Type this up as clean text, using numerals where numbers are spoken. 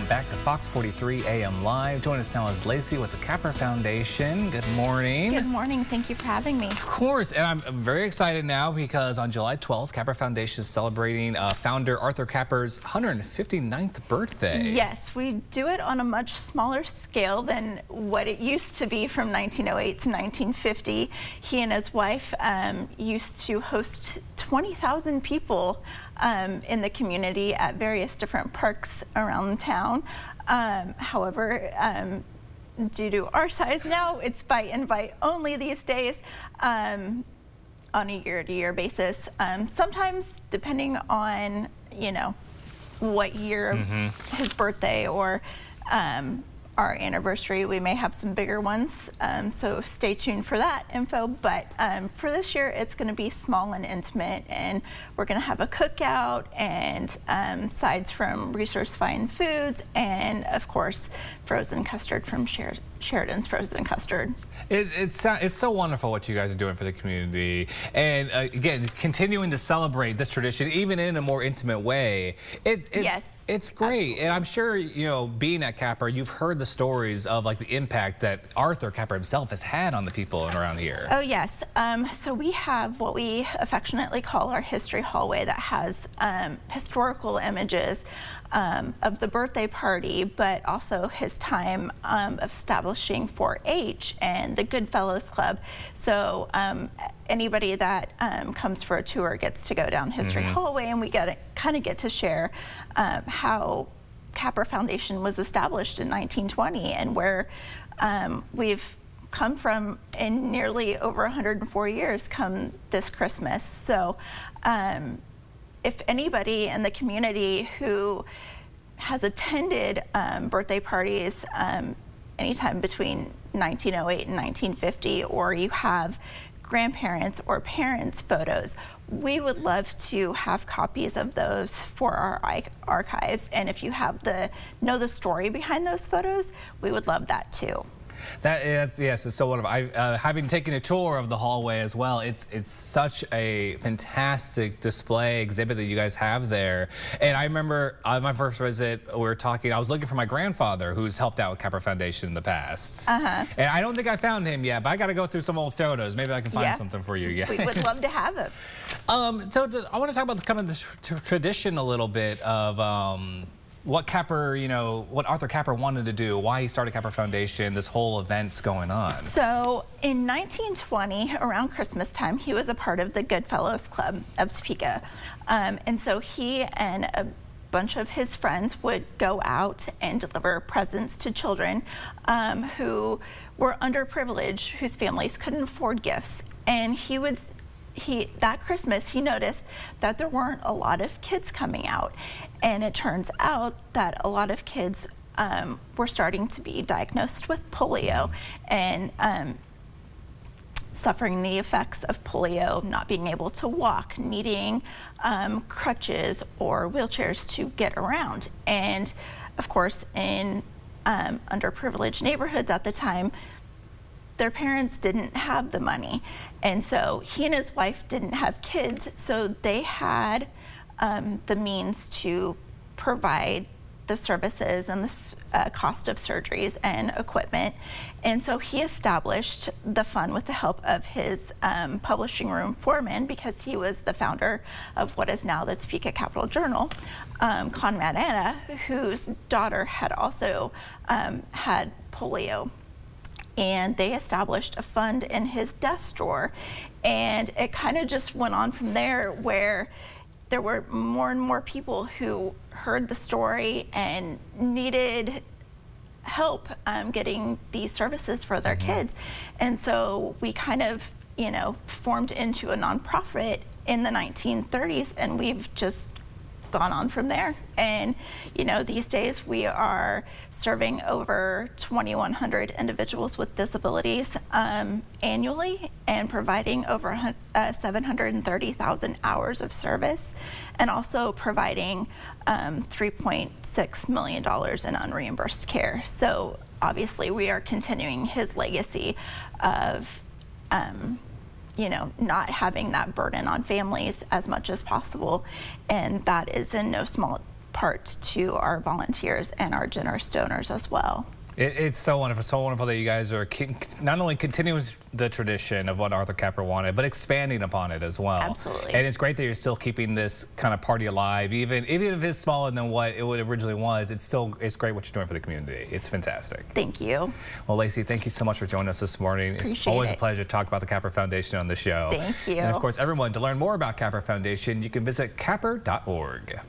back to Fox 43 AM Live. Join us now is Lacey with the Capper Foundation. Good morning. Good morning. Thank you for having me. Of course, and I'm very excited now because on July 12th, Capper Foundation is celebrating founder Arthur Capper's 159th birthday. Yes, we do it on a much smaller scale than what it used to be from 1908 to 1950. He and his wife used to host 20,000 people in the community at various different parks around town. However, due to our size now, it's by invite only these days on a year-to-year basis. Sometimes, depending on, what year his birthday or our anniversary, we may have some bigger ones, so stay tuned for that info. But for this year, it's going to be small and intimate, and we're going to have a cookout and sides from Resource Fine Foods, and of course, frozen custard from Sheridan's Frozen Custard. It's so wonderful what you guys are doing for the community, and again, continuing to celebrate this tradition even in a more intimate way. Yes. It's great. Absolutely. And I'm sure, being at Capper, you've heard the stories of like the impact that Arthur Capper himself has had on the people around here. Oh, yes. So we have what we affectionately call our history hallway that has historical images of the birthday party, but also his time of establishing 4-H and the Goodfellows Club. So anybody that comes for a tour gets to go down history hallway, and we kind of get to share how Capper Foundation was established in 1920 and where we've come from in nearly over 104 years come this Christmas. So if anybody in the community who has attended birthday parties anytime between 1908 and 1950, or you have grandparents or parents' photos, we would love to have copies of those for our archives. And if you have know the story behind those photos, we would love that too. Yes, it's so wonderful. Having taken a tour of the hallway as well, it's such a fantastic display exhibit that you guys have there. And I remember on my first visit, we were talking, I was looking for my grandfather who's helped out with Capper Foundation in the past. And I don't think I found him yet, but I got to go through some old photos. Maybe I can find something for you guys. We would love to have him. I want to talk about kind of the tradition a little bit of what Capper, what Arthur Capper wanted to do, why he started Capper Foundation, this whole event's going on. So in 1920, around Christmas time, he was a part of the Goodfellows Club of Topeka. And so he and a bunch of his friends would go out and deliver presents to children who were underprivileged, whose families couldn't afford gifts. And that Christmas, he noticed that there weren't a lot of kids coming out. And it turns out that a lot of kids were starting to be diagnosed with polio and suffering the effects of polio, not being able to walk, needing crutches or wheelchairs to get around. And of course, in underprivileged neighborhoods at the time, their parents didn't have the money. And so he and his wife didn't have kids, so they had the means to provide the services and the cost of surgeries and equipment. And so he established the fund with the help of his publishing room foreman, because he was the founder of what is now the Topeka Capital Journal, Conrad Anna, whose daughter had also had polio. And they established a fund in his desk drawer, and it kind of just went on from there, where there were more and more people who heard the story and needed help getting these services for their kids. And so we kind of, formed into a nonprofit in the 1930s, and we've just gone on from there. And these days we are serving over 2,100 individuals with disabilities annually, and providing over 730,000 hours of service, and also providing $3.6 million in unreimbursed care. So obviously we are continuing his legacy of not having that burden on families as much as possible. And that is in no small part to our volunteers and our generous donors as well. It's so wonderful that you guys are not only continuing the tradition of what Arthur Capper wanted, but expanding upon it as well. Absolutely. And it's great that you're still keeping this kind of party alive, even if it's smaller than what it originally was. It's great what you're doing for the community. It's fantastic. Thank you. Well, Lacey, thank you so much for joining us this morning. It's always a pleasure to talk about the Capper Foundation on the show. Thank you. And of course, everyone, to learn more about Capper Foundation, you can visit capper.org.